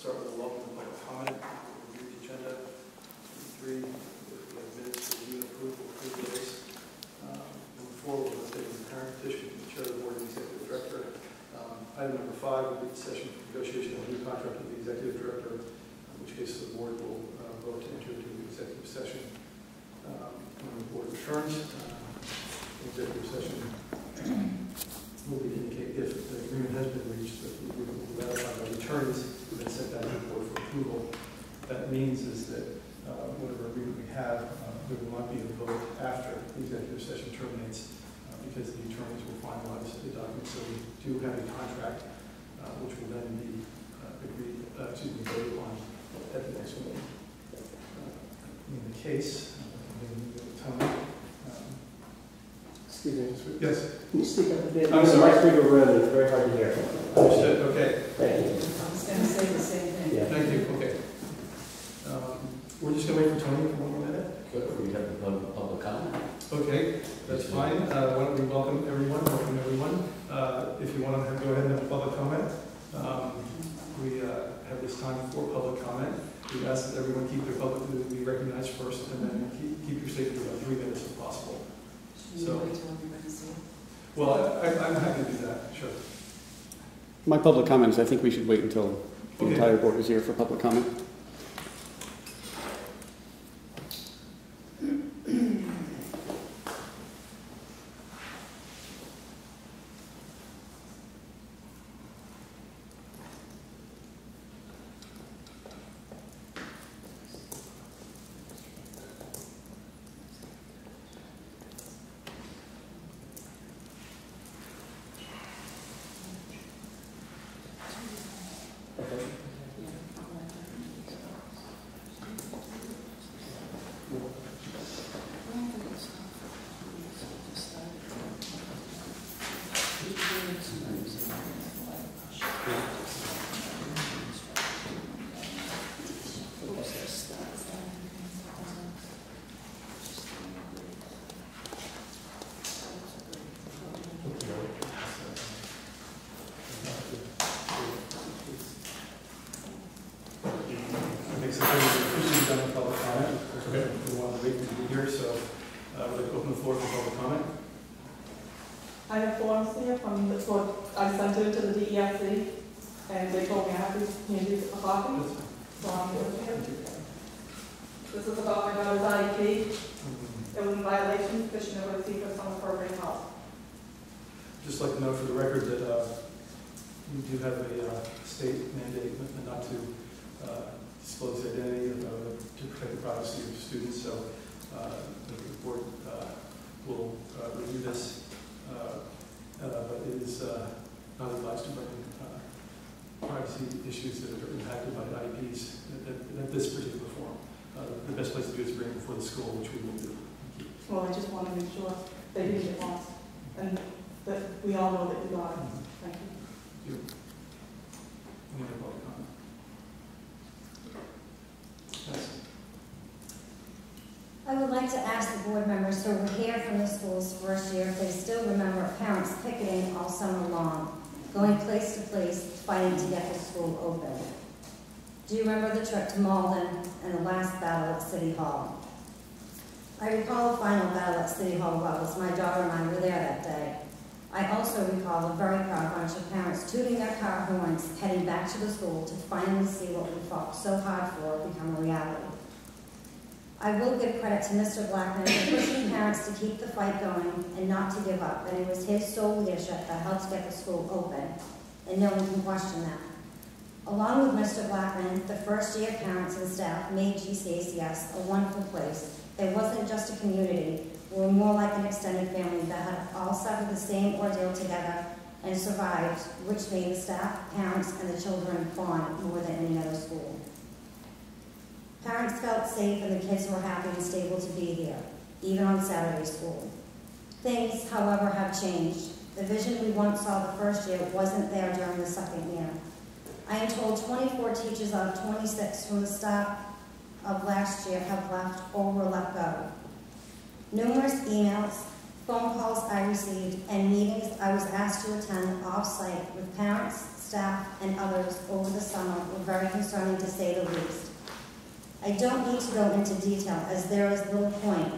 start with a welcome to public comment. We'll review the agenda. 3, if we have minutes to review and approve, we'll approve those. Number 4, we'll take the parent petition from the chair of the board and executive director. Item number 5 will be the session for negotiation of a new contract with the executive director, in which case the board will vote to enter into the executive session. When the board returns, executive session will indicate if the agreement has been reached, that the agreement will be ratified by the attorneys who then sent that to the board for approval. That means is that whatever agreement we have, there will not be a vote after the executive session terminates because the attorneys will finalize the document. So we do have a contract which will then be voted on at the next meeting. In the case, excuse me. Yes. Can you speak up a bit? I'm sorry. Much bigger room. It's very hard to hear. Understood. Okay. Thank you. I was going to say the same thing. Yeah. Thank you. Okay. We're just going to wait for Tony for 1 more minute. Good. We have the public comment. Okay, that's fine. Why don't we welcome everyone? Welcome everyone. If you want to go ahead and have a public comment, we have this time for public comment. We ask that everyone keep their public to be recognized first, and then keep your statement to about 3 minutes if possible. So, wait till everybody sees. well, I'm happy to do that. Sure. My public comments, I think we should wait until the entire board is here for public comment. I have forms here from the court. I sent it to the DESC, and they told me I have to hand you a copy. So I'm here with him. This is about my daughter's IEP. It was in violation because she never received her summer program help. Just like to note for the record that we do have a state mandate not to disclose identity to protect the privacy of students. So the board will review this. But it is not advised to bring privacy issues that are impacted by IEPs at this particular forum. The best place to do it is bring it before the school, which we will do. Well, I just want to make sure they didn't get lost, and that we all know that you got it. Thank you. Any other public comment? Yes. I would like to ask the board members who were here from the school's first year if they still remember parents picketing all summer long, going place to place, fighting to get the school open. Do you remember the trip to Malden and the last battle at City Hall? I recall the final battle at City Hall well, as my daughter and I were there that day. I also recall a very proud bunch of parents tooting their car horns, heading back to the school to finally see what we fought so hard for become a reality. I will give credit to Mr. Blackman for pushing parents to keep the fight going and not to give up, and it was his sole leadership that helped get the school open, and no one can question that. Along with Mr. Blackman, the first-year parents and staff made GCACS a wonderful place. It wasn't just a community, we were more like an extended family that had all suffered the same ordeal together and survived, which made the staff, parents, and the children bond more than any other school. Parents felt safe and the kids were happy and stable to be here, even on Saturday school. Things, however, have changed. The vision we once saw the first year wasn't there during the second year. I am told 24 teachers out of 26 from the start of last year have left or were let go. Numerous emails, phone calls I received, and meetings I was asked to attend off-site with parents, staff, and others over the summer were very concerning to say the least. I don't need to go into detail as there is little point,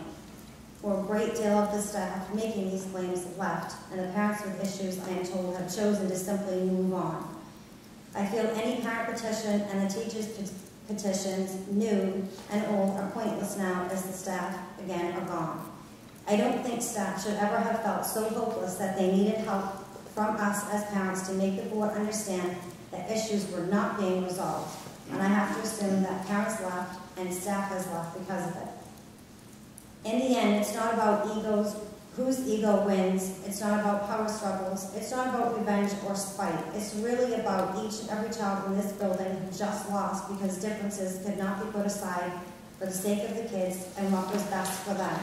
for a great deal of the staff making these claims left, and the parents with issues, I am told, have chosen to simply move on. I feel any parent petition and the teachers' petitions, new and old, are pointless now as the staff, again, are gone. I don't think staff should ever have felt so hopeless that they needed help from us as parents to make the board understand that issues were not being resolved. And I have to assume that parents left and staff has left because of it. In the end, it's not about egos, whose ego wins. It's not about power struggles. It's not about revenge or spite. It's really about each and every child in this building who just lost because differences could not be put aside for the sake of the kids and what was best for them.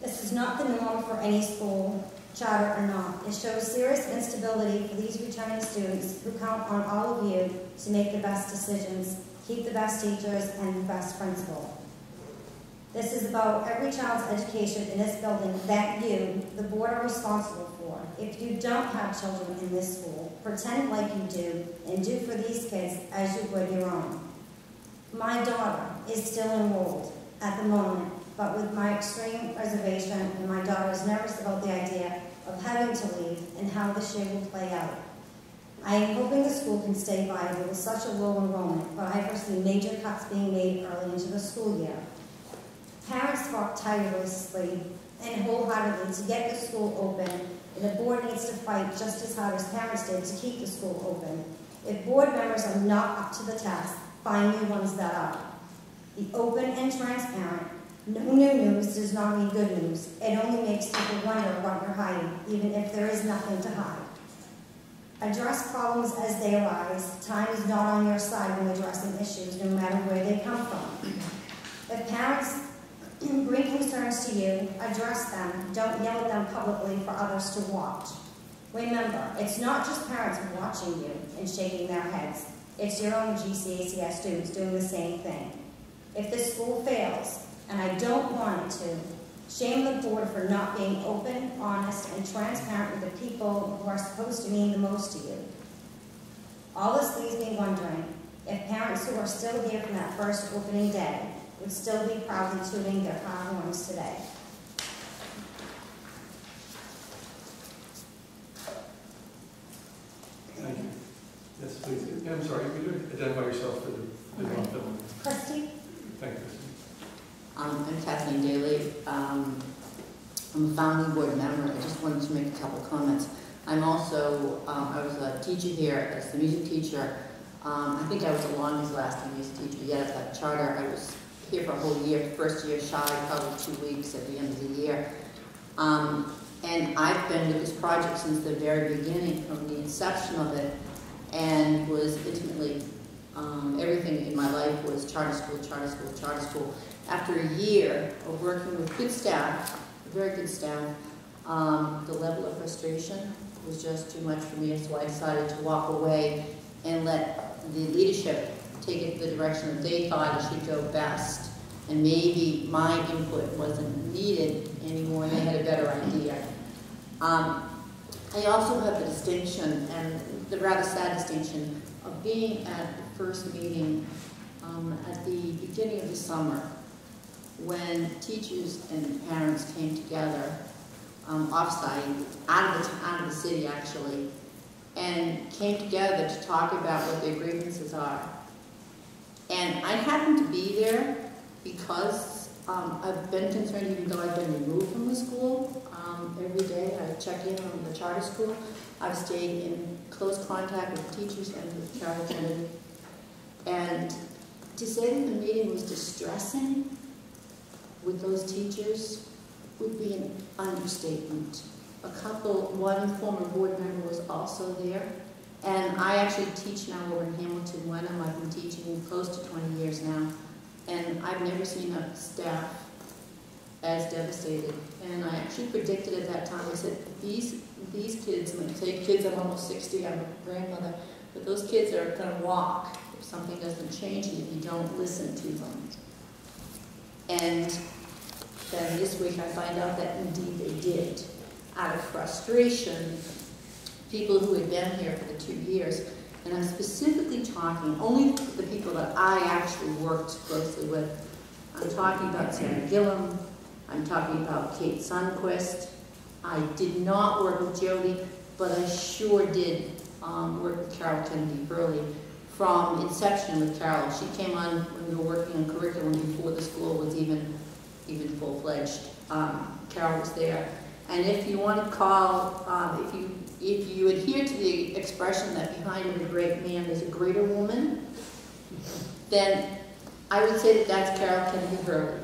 This is not the norm for any school, charter or not. It shows serious instability for these returning students who count on all of you to make the best decisions, keep the best teachers, and the best principal. This is about every child's education in this building that you, the board, are responsible for. If you don't have children in this school, pretend like you do and do for these kids as you would your own. My daughter is still enrolled at the moment, but with my extreme reservation, and my daughter is nervous about the idea of having to leave and how this year will play out. I am hoping the school can stay viable with such a low enrollment, but I foresee major cuts being made early into the school year. Parents fought tirelessly and wholeheartedly to get the school open, and the board needs to fight just as hard as parents did to keep the school open. If board members are not up to the task, find new ones that are. Be open and transparent. No new news does not mean good news. It only makes people wonder what you're hiding, even if there is nothing to hide. Address problems as they arise. Time is not on your side when addressing issues, no matter where they come from. If parents bring concerns to you, address them. Don't yell at them publicly for others to watch. Remember, it's not just parents watching you and shaking their heads. It's your own GCACS students doing the same thing. If the school fails, and I don't want it to, shame the board for not being open, honest, and transparent with the people who are supposed to mean the most to you. All this leaves me wondering if parents who are still here from that first opening day would still be proudly tooting their car horns today. Thank you. Yes, please. I'm sorry, could you identify yourself for the film? Christy? Thank you, Christy. I'm Kathleen Daly. I'm a founding board member. I just wanted to make a couple comments. I'm also, I was a teacher here as the music teacher. I think I was the longest lasting music teacher yet at that charter. I was here for a whole year, first year shy, probably 2 weeks at the end of the year. And I've been with this project since the very beginning, from the inception of it, and was intimately, everything in my life was charter school, charter school, charter school. After a year of working with good staff, very good staff, the level of frustration was just too much for me, so I decided to walk away and let the leadership take it the direction that they thought it should go best. And maybe my input wasn't needed anymore, and they had a better idea. I also have the distinction, and the rather sad distinction, of being at the first meeting at the beginning of the summer, when teachers and parents came together off-site, out of the city actually, and came together to talk about what their grievances are. And I happened to be there because I've been concerned, even though I've been removed from the school. Every day I check in on the charter school. I've stayed in close contact with teachers and with Charter Trinity. And to say that the meeting was distressing with those teachers would be an understatement. One former board member was also there. And I actually teach now over in Hamilton Wenham. I've been teaching close to 20 years now. And I've never seen a staff as devastated. And I actually predicted at that time, I said, these kids, when I say kids, I'm almost 60, I'm a grandmother, but those kids are going to walk if something doesn't change and if you don't listen to them. And then this week I find out that indeed they did. Out of frustration, people who had been here for the 2 years. And I'm specifically talking only the people that I actually worked closely with. I'm talking about Sarah Gillum. I'm talking about Kate Sundquist. I did not work with Jody, but I sure did work with Carol Kennedy Hurley from inception with Carol. She came on when we were working on curriculum before the school was even full-fledged. Carol was there. And if you want to call, if you adhere to the expression that behind every great man there's a greater woman, then I would say that that's Carol Kennedy Hurley.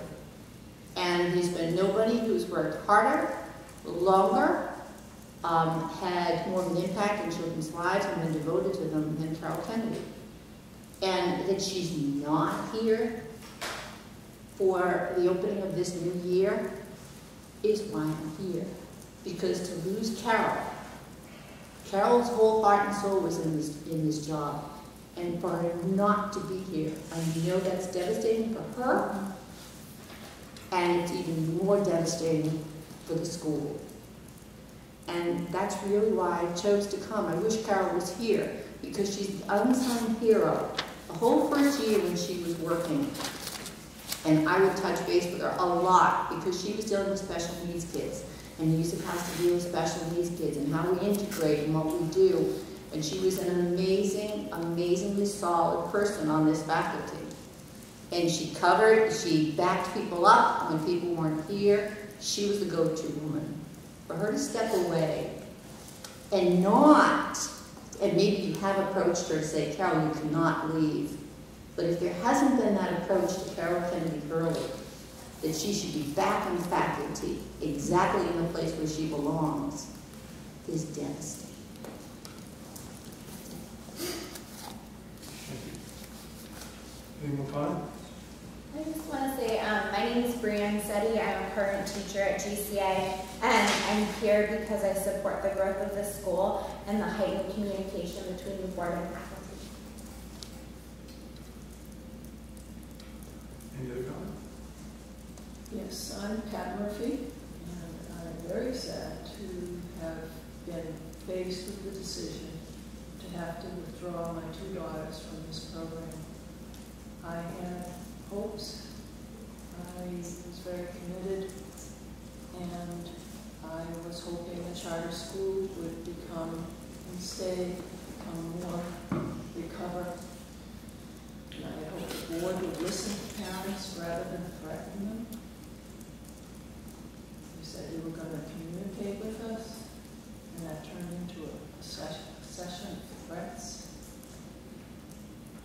And there's been nobody who's worked harder, longer, had more of an impact in children's lives and been devoted to them than Carol Kennedy. And that she's not here for the opening of this new year is why I'm here. Because to lose Carol, Carol's whole heart and soul was in this job. And for her not to be here, I know that's devastating for her, and it's even more devastating for the school. And that's really why I chose to come. I wish Carol was here, because she's the unsung hero. The whole first year when she was working, and I would touch base with her a lot, because she was dealing with special needs kids, and the use of has to deal with special needs kids, and how we integrate and what we do. And she was an amazing, amazingly solid person on this faculty. And she backed people up when people weren't here. She was the go-to woman. For her to step away and maybe you have approached her and say, Carol, you cannot leave. But if there hasn't been that approach to Carol Kennedy Hurley, that she should be back in faculty, exactly in the place where she belongs, is devastating. Any more comment? I just want to say, my name is Brianne Setti. I'm a current teacher at GCA, and I'm here because I support the growth of this school and the heightened communication between the board and faculty. Any other comment? Yes, I'm Pat Murphy, and I'm very sad to have been faced with the decision to have to withdraw my 2 daughters from this program. I had hopes. I was very committed, and I was hoping the charter school would become more, recover. And I hoped the board would listen to parents rather than threaten them. You said you were going to communicate with us, and that turned into a session of threats.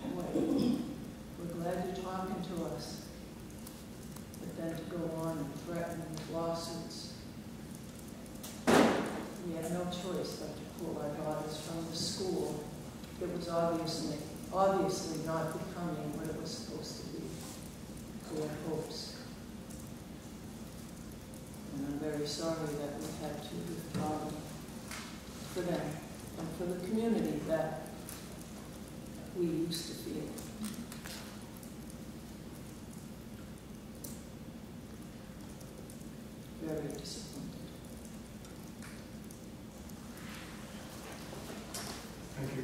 Anyway, we're glad you're talking to us, but then to go on and threaten with lawsuits. We had no choice but to pull our daughters from the school. It was obviously not becoming what it was supposed to be. We had hopes. And I'm very sorry that we had to withdraw them for them and for the community that we used to feel. Very disappointed. Thank you.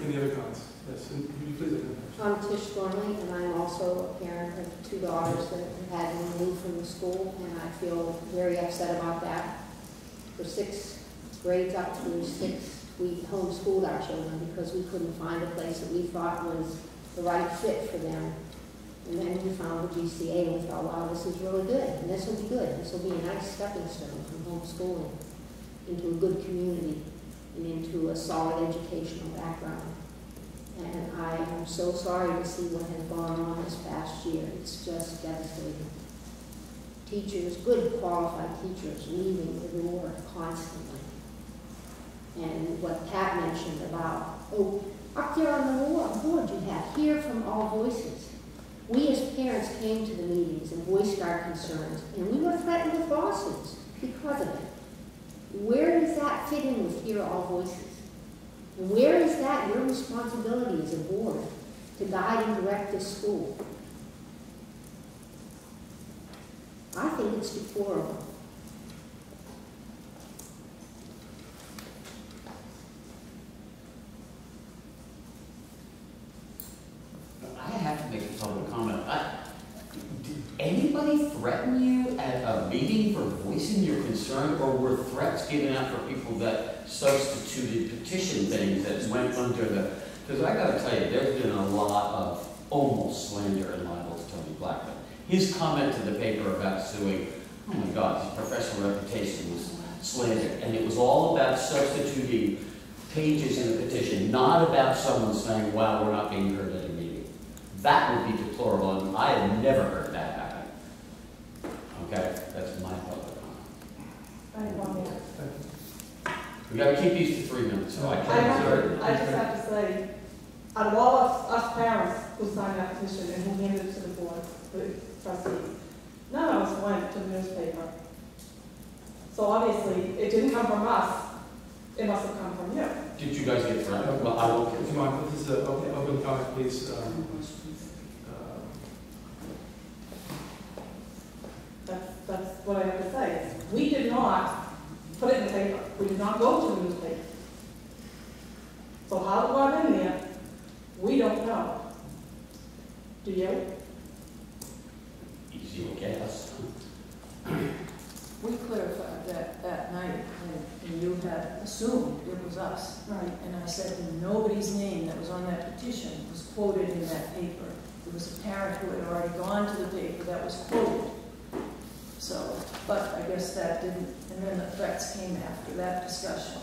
Any other comments? Yes, and would you please identify yourself? I'm Tish Gormley, and I'm also a parent of 2 daughters that have had been removed from the school, and I feel very upset about that. For 6 grades up through 6, we homeschooled our children because we couldn't find a place that we thought was the right fit for them. And then we found the GCA, and we thought, wow, this is really good, and this will be good. This will be a nice stepping stone from homeschooling into a good community and into a solid educational background. And I am so sorry to see what has gone on this past year. It's just devastating. Teachers, good qualified teachers, leaving the door constantly. And what Pat mentioned about, up there on the board you have, hear from all voices. We as parents came to the meetings and voiced our concerns, and we were threatened with lawsuits because of it. Where does that fit in with hear all voices? And where is that your responsibility as a board to guide and direct this school? I think it's deplorable. threaten you at a meeting for voicing your concern, or were threats given out for people that substituted petition things that went under the, because I gotta tell you, there's been a lot of almost slander and libel to Tony Blackman. His comment to the paper about suing, oh my God, his professional reputation was slandered, and it was all about substituting pages in the petition, not about someone saying, wow, we're not being heard at a meeting. That would be deplorable, and I have never heard that happen. Okay, that's my public comment. I have one minute. We gotta keep these to 3 minutes, so I can't start. I just have to say, out of all of us parents who signed that petition and who handed it to the board, the trustees, none of us went to the newspaper. So obviously, it didn't come from us. It must have come from you. Did you guys get threatened? Well, I won't get Come on, this is an open comment, please. That's what I have to say. We did not put it in the paper. We did not go to the newspaper. So how it got in there, we don't know. Do you? easy to guess. We clarified that night, and you had assumed it was us. Right. And I said nobody's name that was on that petition was quoted in that paper. It was a parent who had already gone to the paper that was quoted. So, but I guess that didn't, and then the threats came after that discussion.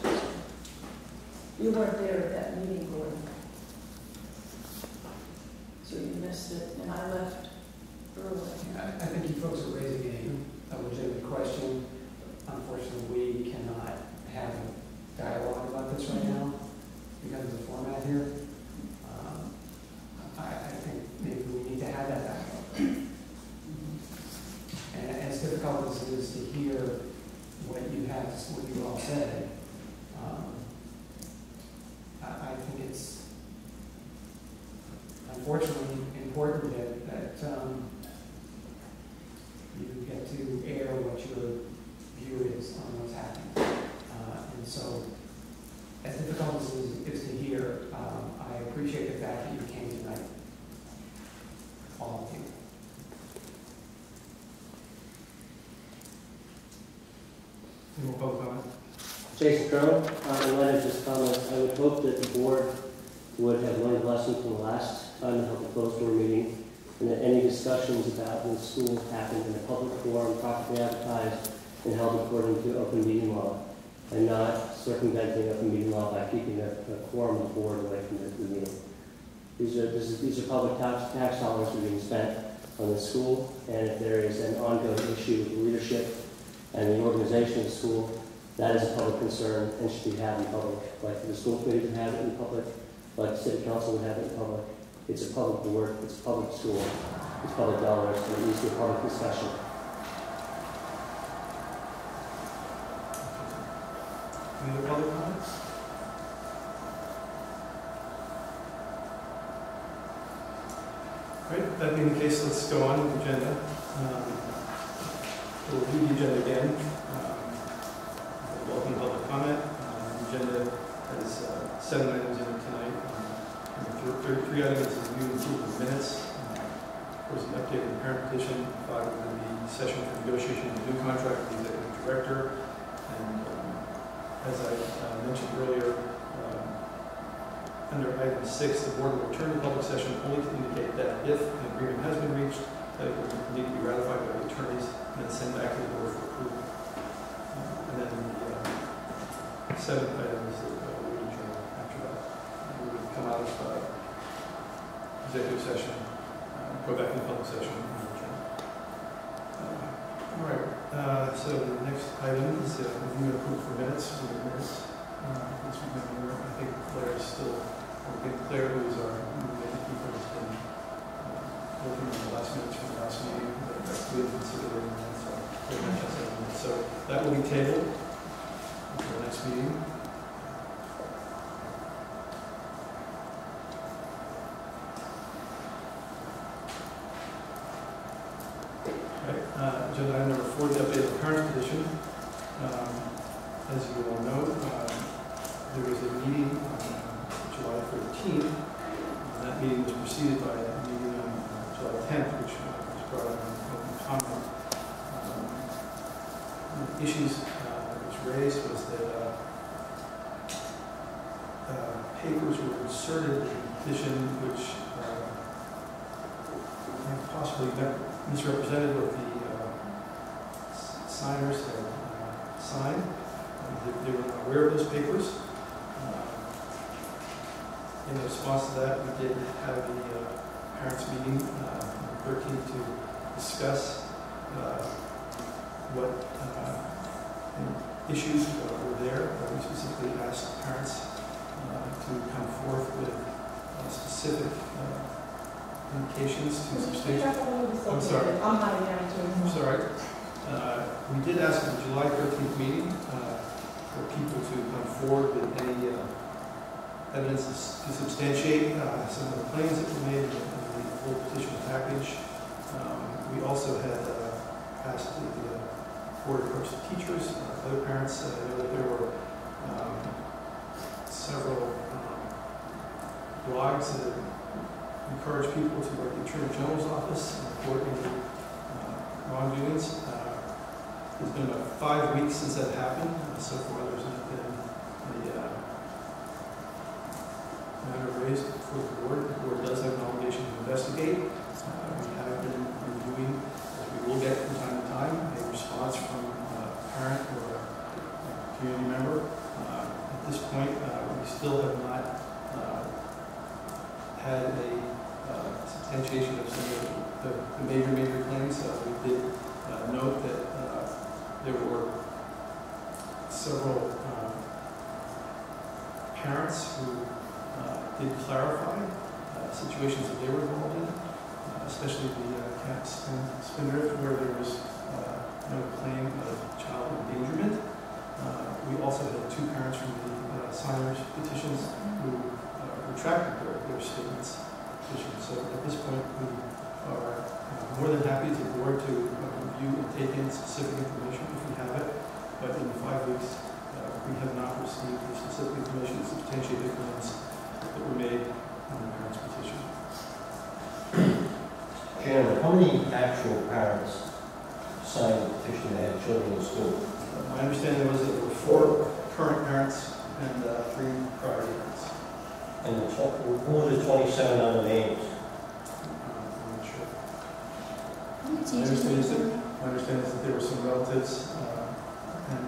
You weren't there at that meeting, Gordon. So you missed it, and I left early. I think you folks are raising a legitimate question. Unfortunately, we cannot have a dialogue about this right now because of the format here. I think maybe we need to have that dialogue. And as difficult as it is to hear what you all said, I think it's unfortunately important that you get to air what your view is on what's happening. And so, as difficult as it is to hear, I appreciate the fact that you came tonight, all of you. Any more public comment? Jason Crowe, in light of this comment, I would hope that the board would have learned a lesson from the last time we held a closed door meeting, and that any discussions about when school happened in a public forum, properly advertised, and held according to open meeting law, and not circumventing open meeting law by keeping a quorum of the board away from the meeting. These are public tax dollars that are being spent on the school, and if there is an ongoing issue with the leadership and the organization of the school, that is a public concern and should be had in public, like the school committee would have it in public, like the city council would have it in public. It's a public board, it's a public school, it's public dollars, and it needs to be a public discussion. Any other public comments? Great, that being the case, let's go on with the agenda. We'll review the agenda again. Welcome public comment. The agenda has 7 items in it tonight. 33 items is review and approval of minutes. There's an update on the parent petition. 5 of the session for negotiation of the new contract with the executive director. And as I mentioned earlier, under item 6, the board will return to public session only to indicate that if an agreement has been reached, that it will need to be ratified by the attorneys and then sent back to the board for approval. And then the 7th item is that we would adjourn after that. We would come out of executive session, go back into public session, and adjourn. All right. So the next item is review and approve for minutes. I think Claire is still. I think Claire, who is our keeper, has been working on the last minutes from the last meeting. That's good considering that. So that will be tabled until the next meeting. Right. Agenda item number 4, the update of the parent petition. As you all know, there was a meeting on July 13th. That meeting was preceded by a meeting on July 10th, which was brought up in open comment. issues that was raised was that papers were inserted in the petition which possibly misrepresented what the signers had signed. They were not aware of those papers. In response to that, we did have the parents' meeting on the 13th to discuss what issues were there. We specifically asked parents to come forth with specific indications to substantiate. I'm sorry. I'm not in there too. I'm sorry. We did ask at the July 13th meeting for people to come forward with any evidence to substantiate some of the claims that were made in the full petition package. We also had asked the board approach the teachers, other parents. I know that there were several blogs that encourage people to go to the Attorney General's office and report any wrongdoings. It's been about 5 weeks since that happened. So far, there's not been a matter raised before the board. The board does have an obligation to investigate. We have been reviewing, as we will get from time to time, a response from a parent or a community member. At this point, we still have not had a substantiation of some of the major claims. We did note that there were several parents who did clarify situations that they were involved in, especially the GCACS and Spindrift, where there was no claim of child endangerment. We also had 2 parents from the signers petitions who retracted their statements. So at this point, we are more than happy as a board to review and take in specific information if we have it. But in the 5 weeks, we have not received the specific information to substantiate the claims that were made on the parents' petition. Chairman, how many actual parents signed the petition that had children in school? My understanding was that there were 4 current parents and 3 prior parents. And who were the 27 other names? I'm not sure. How many My teachers understanding is were that, there? my understanding is that there were some relatives and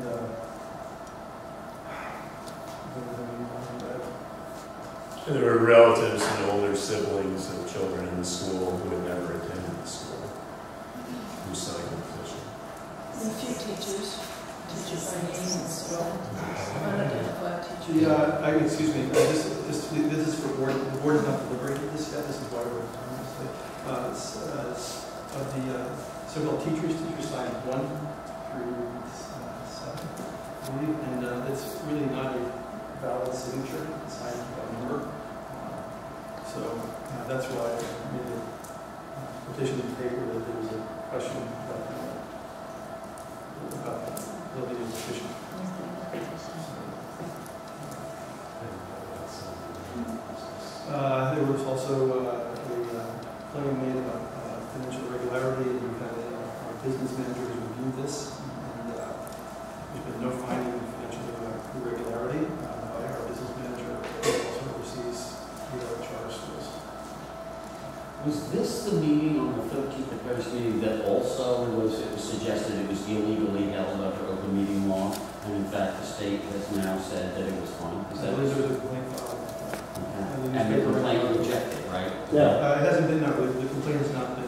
there were relatives and older siblings of children in the school who had never attended the school who signed the petition. A few teachers by name and so unidentified teachers. excuse me, this is for board. The board has not deliberated this yet. This is why we're of the several teachers signed 1 through 7, I believe, and it's really not a valid signature. It's signed by a number. So that's why I made a petition in the paper that there was a question about the validity of the petition. There was also a claim made about financial irregularity, and we've had our business managers review this, and there's been no finding of financial irregularity by our business manager, who also oversees the charge schools. Was this the meeting on the 13th, the first meeting that also it was suggested it was illegally held under open meeting law, and in fact the state has now said that it was fine? Is that There was a complaint filed. okay. And the complaint rejected, right? Yeah. It hasn't been, no, the complaint has not been,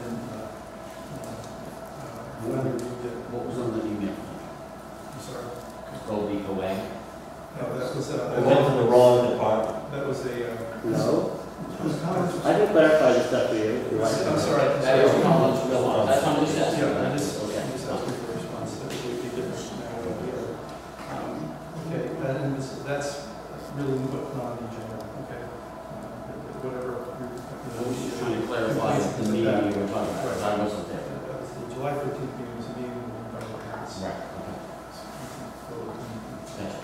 What was on the email? I'm sorry. Goldie away? No, that was, It went to the wrong department. that was a, No? it was comments. I can clarify this stuff for you. if you like. I'm sorry. That was Collins, that's on this asking. Yeah, I just Okay. asking for a response. That would be different now than the other. Okay, and that's really not on the agenda, okay? Whatever. I was just trying to clarify the meeting you were talking about, because I wasn't there. That was the July 13th meeting, was a meeting with the parents. Right, okay. Gotcha.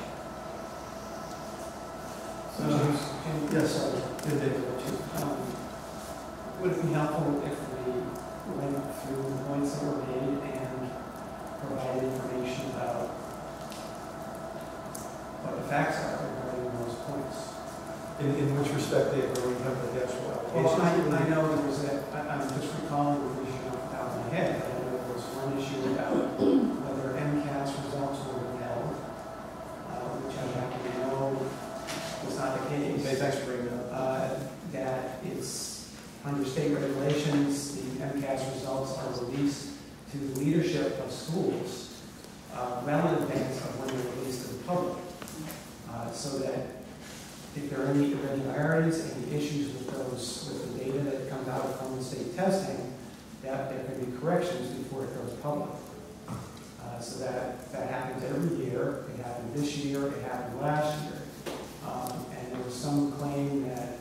Yes, Would it be helpful if we went through the points that were made and provide information about what the facts are regarding those points. In which respect they already have the actual Well, allocations? I know there was I'm just recalling the issue off the top of my head. I know there was one issue about whether MCAS results were withheld, which I happen to know was not the case. Thanks for bringing that up. That it's under state regulations, the MCAS results are released to the leadership of schools well in advance of when they're released to the public, so that if there are any irregularities, any issues with the data that comes out from the state testing, that there can be corrections before it goes public. So that happens every year. It happened this year. It happened last year. And there was some claim that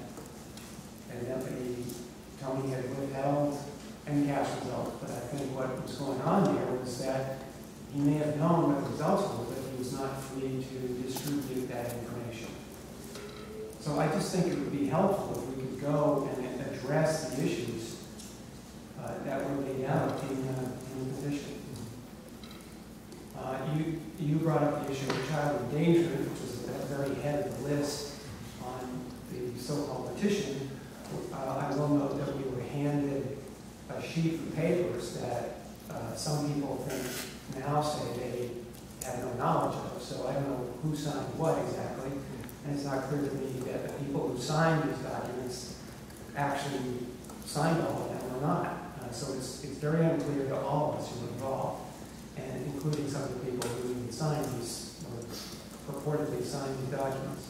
evidently Tony had withheld MCAS results, but I think what was going on here was that he may have known what the results were, but he was not free to distribute that information. So I just think it would be helpful if we could go and address the issues that were laid out in the petition. You brought up the issue of child endangerment, which was at the very head of the list on the so-called petition. I will note that we were handed a sheet of papers that some people think now say they have no knowledge of. So I don't know who signed what exactly. And it's not clear to me that the people who signed these documents actually signed all of them or not. So it's very unclear to all of us who were involved, and including some of the people who even signed these, or purportedly signed these documents.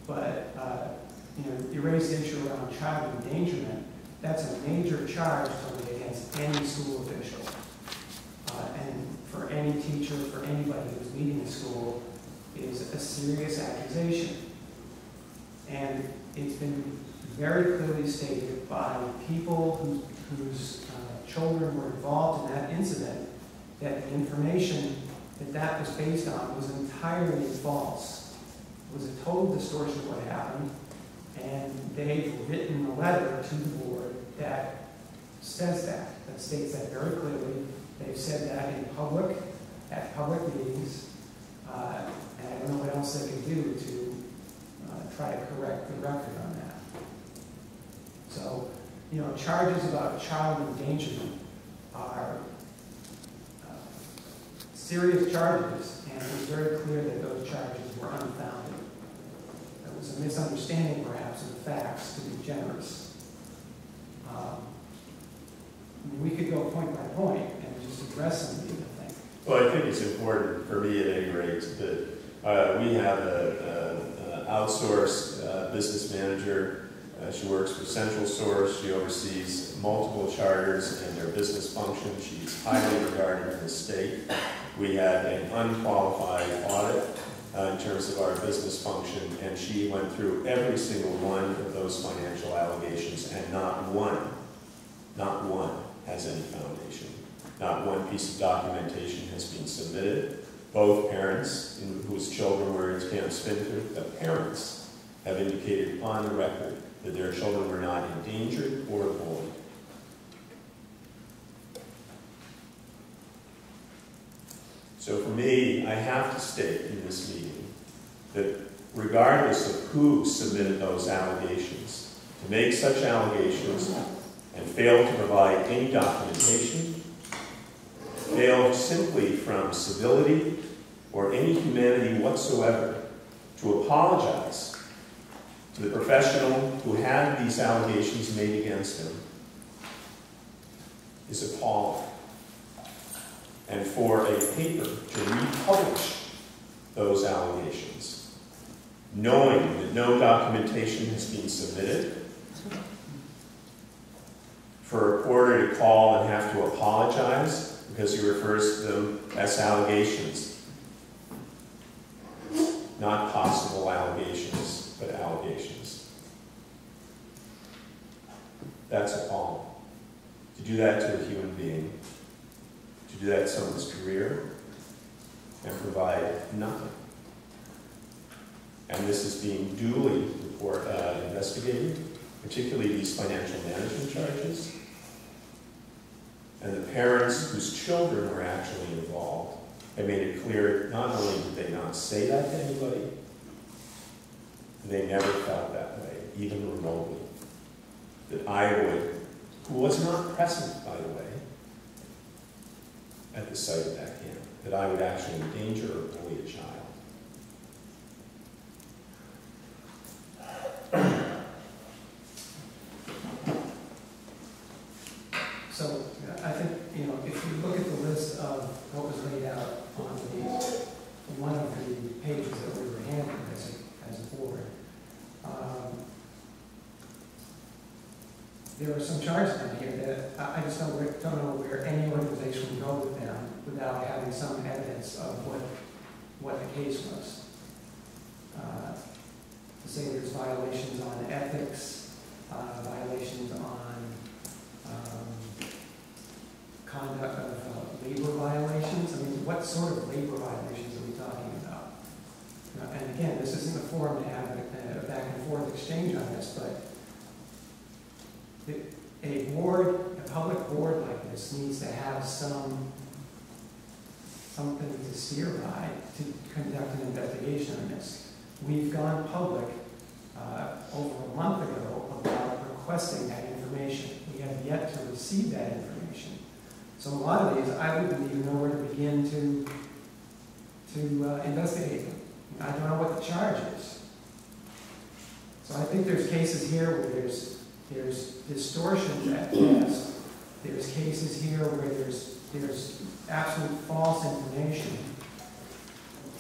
But you raised the issue around child endangerment. That's a major charge against any school official. And for any teacher, for anybody who's leading a school, is a serious accusation. And it's been very clearly stated by people whose children were involved in that incident that the information that was based on was entirely false. It was a total distortion of what happened, and they've written a letter to the board that says that states that very clearly. They've said that in public, at public meetings, and I don't know what else they can do to try to correct the record on that. So, charges about child endangerment are serious charges, and it was very clear that those charges were unfounded. There was a misunderstanding, perhaps, of the facts, to be generous. We could go point by point and just address some of these, I think. Well, I think it's important for me, at any rate, that we have an outsourced business manager. She works for Central Source. She oversees multiple charters and their business function. She's highly regarded in the state. We had an unqualified audit in terms of our business function, and she went through every single one of those financial allegations, and not one has any foundation. Not one piece of documentation has been submitted. Both parents whose children were in Camp Spindrift, the parents have indicated on the record that their children were not endangered or bullied. So for me, I have to state in this meeting that regardless of who submitted those allegations, to make such allegations and fail to provide any documentation, fail simply from civility or any humanity whatsoever to apologize to the professional who had these allegations made against him, is appalling. And for a paper to republish those allegations, knowing that no documentation has been submitted, for a reporter to call and have to apologize because he refers to them as allegations. Not possible allegations, but allegations. That's appalling. To do that to a human being, to do that to someone's career, and provide nothing. And this is being duly investigated, particularly these financial management charges. And the parents whose children were actually involved, I made it clear, not only did they not say that to anybody, they never felt that way, even remotely. That I would, who was not present, by the way, at the site of that camp, that I would actually endanger or bully a child. So I think, you know, if you look at the list of what was laid out on one of the pages that we were handling as a board, there are some charges in here that I just don't know where any organization would go with them without having some evidence of what the case was. To say there's violations on ethics, violations on conduct of labor violations. I mean, what sort of labor violations are we talking about? And again, this isn't the forum to have a back and forth exchange on this, but a board, a public board like this needs to have something to steer by to conduct an investigation on this. We've gone public over a month ago about requesting that information. We have yet to receive that information. So a lot of these, I wouldn't even know where to begin to investigate them. I don't know what the charge is. So I think there's cases here where there's distortions at best. There's cases here where there's absolute false information.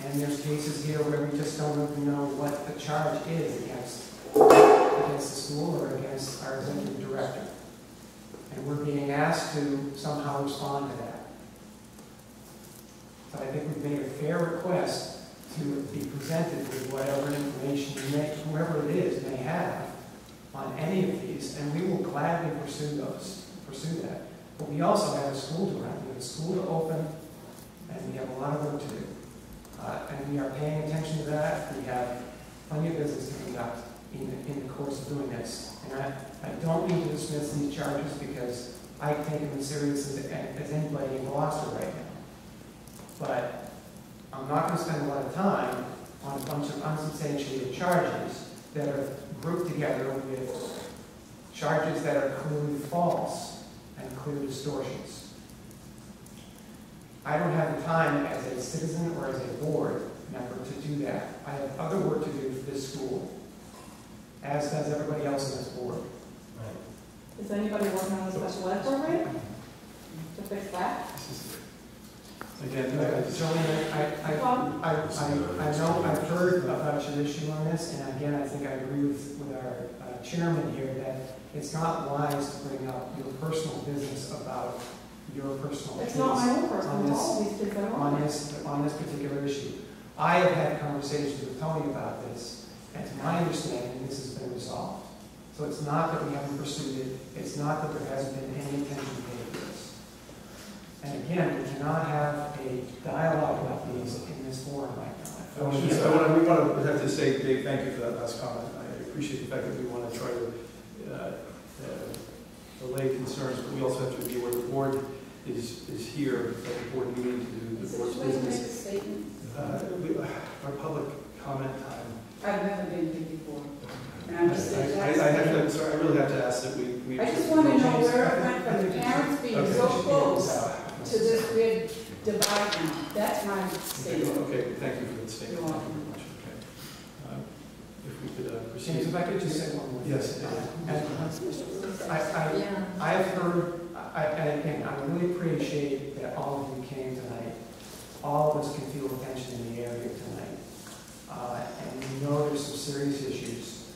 And there's cases here where we just don't even know what the charge is against the school or against our executive director. And we're being asked to somehow respond to that. So I think we've made a fair request to be presented with whatever information whoever it is may have on any of these, and we will gladly pursue that. But we also have a school to run. We have a school to open, and we have a lot of work to do. And we are paying attention to that. We have plenty of business to conduct in the course of doing this. And I don't mean to dismiss these charges because I take them as serious as anybody in Gloucester right now. But I'm not going to spend a lot of time on a bunch of unsubstantiated charges that are grouped together with charges that are clearly false and clear distortions. I don't have the time as a citizen or as a board member to do that. I have other work to do for this school, as does everybody else on this board. Is anybody working on a special ed program to fix that? Again, Jolene, I know I've heard about your issue on this, and again, I think I agree with our chairman here that it's not wise to bring up your personal business about your personal It's case not my own personal, it's all these kids on this particular issue. I have had conversations with Tony about this, and to my understanding, this has been resolved. So it's not that we haven't pursued it, it's not that there hasn't been any attention paid to this. And again, we cannot have a dialogue about these in this forum right now. We want to have to say, Dave, thank you for that last comment. I appreciate the fact that we want to try to allay concerns, but we also have to be aware the board is here at the board meeting to do the board's business. Our public comment time. I've never been here before. And I'm just I really have to ask that we I just want to know where it went from the parents being so close to this weird divide now. That's my statement. Okay, thank you for the statement. You're welcome. Thank you very much. Okay. If we could proceed. James, if I could just say one more thing. Yes. I have heard, and again, I really appreciate that all of you came tonight. All of us can feel the tension in the area tonight. And we know there's some serious issues.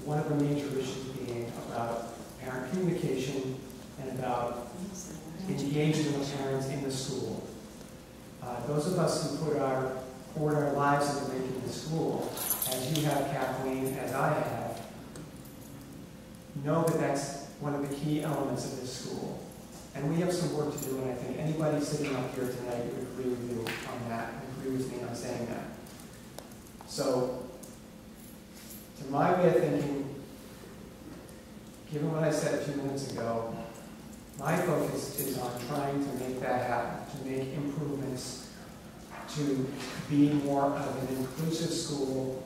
One of the major issues being about parent communication and about engaging the parents in the school. Those of us who poured our lives into making the school, as you have, Kathleen, as I have, know that that's one of the key elements of this school. And we have some work to do, and I think anybody sitting up here tonight would agree with you on that, and agree with me on saying that. So, to my way of thinking, given what I said a few minutes ago, My focus is on trying to make that happen, to make improvements, to be more of an inclusive school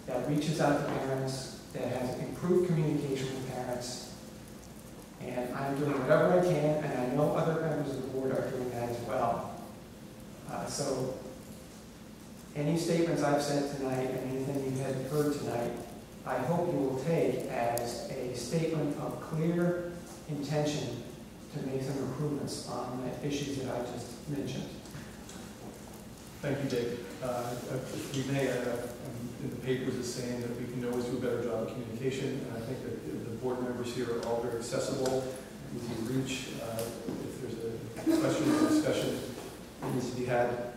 that reaches out to parents, that has improved communication with parents. And I'm doing whatever I can, and I know other members of the board are doing that as well. So any statements I've said tonight and anything you had heard tonight, I hope you will take as a statement of clear intention to make some improvements on the issues that I just mentioned. Thank you, Dave. If we may, in the papers is saying that we can always do a better job of communication, and I think that the board members here are all very accessible, easy to reach. If there's a question or discussion that needs to be had,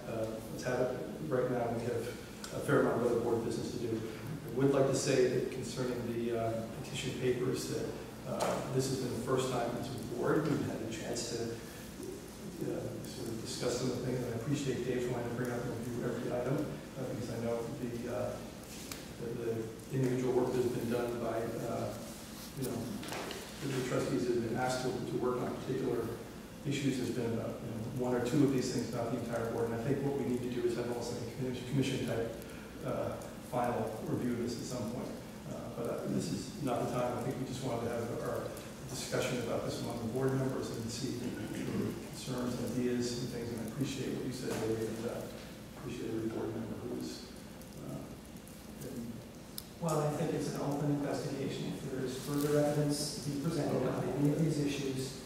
let's have it. Right now, we have a fair amount of other board business to do. I would like to say that concerning the petition papers, that this has been the first time as a board we've had a chance to sort of discuss some of the things. And I appreciate Dave wanting to bring up and review every item, because I know the individual work that's been done by the trustees that have been asked to work on particular issues has been about one or two of these things, not the entire board. And I think what we need to do is have almost like a commission type final review of this at some point. But this is not the time. I think we just wanted to have our discussion about this among the board members and see concerns, ideas, and things. And I appreciate what you said, David, and appreciate every board member who's. Well, I think it's an open investigation. If there is further evidence to be presented on any of these issues,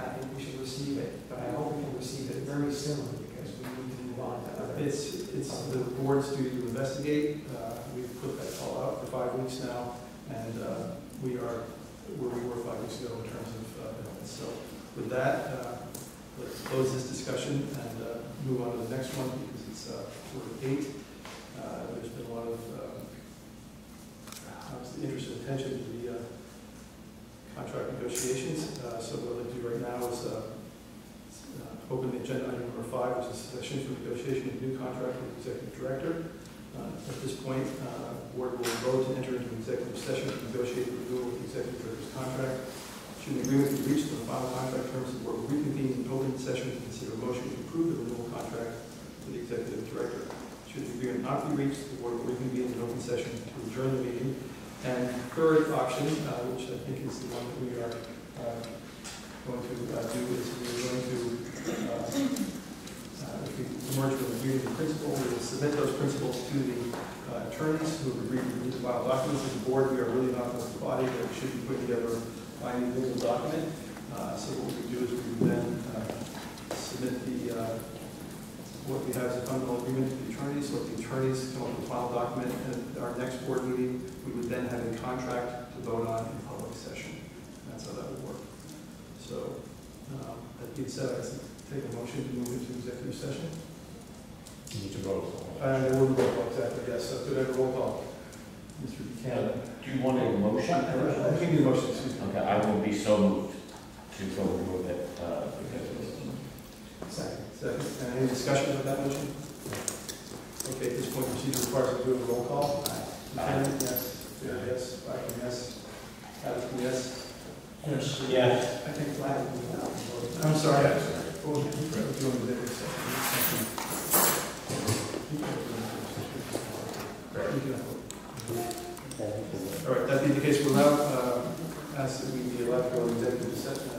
I think we should receive it. But I hope we can receive it very soon, because we need to move on to other. It's the board's duty to investigate. We've put that call out for 5 weeks now, and we are where we were 5 weeks ago in terms of evidence. So with that, let's close this discussion and move on to the next one, because it's sort of 8. There's been a lot of interest and attention to the contract negotiations. So what I'll do right now is open the agenda item number 5, which is session for negotiation of new contract with the executive director. At this point, the board will vote to enter into executive session to negotiate the renewal of the executive director's contract. Should an agreement be reached on the final contract terms, the board will reconvene in open session to consider a motion to approve the renewal contract for the executive director. Should the agreement not be reached, the board will reconvene in open session to adjourn the meeting. And third option, which I think is the one that we are going to do, is we are going to, if we emerge with an agreement in principle, we will submit those principles to the attorneys who have agreed to read the final documents. As a board, we are really not the body that should be putting together a binding legal document. So what we do is we would then submit what we have as a fundamental agreement to the attorneys. So if the attorneys come up with a final document at our next board meeting, we would then have a contract to vote on in public session. That's how that would work. So that being said, I take a motion to move into executive session. You need to vote. There will be a roll call, exactly, yes. So could I have a roll call? Mr. Buchanan. Do you want a motion? I can do a motion, excuse me. Okay, I will be so moved to go remove it. Second. Any discussion of that motion? Okay, at this point, the procedure requires us to do a roll call. Buchanan, yes. Yes. Blackman, yes. Patterson, yes. Yes. Yes. I think Vlad will be out. I'm sorry. We'll do an executive session. All right, that being the case, we'll now ask that we be allowed to go into executive session.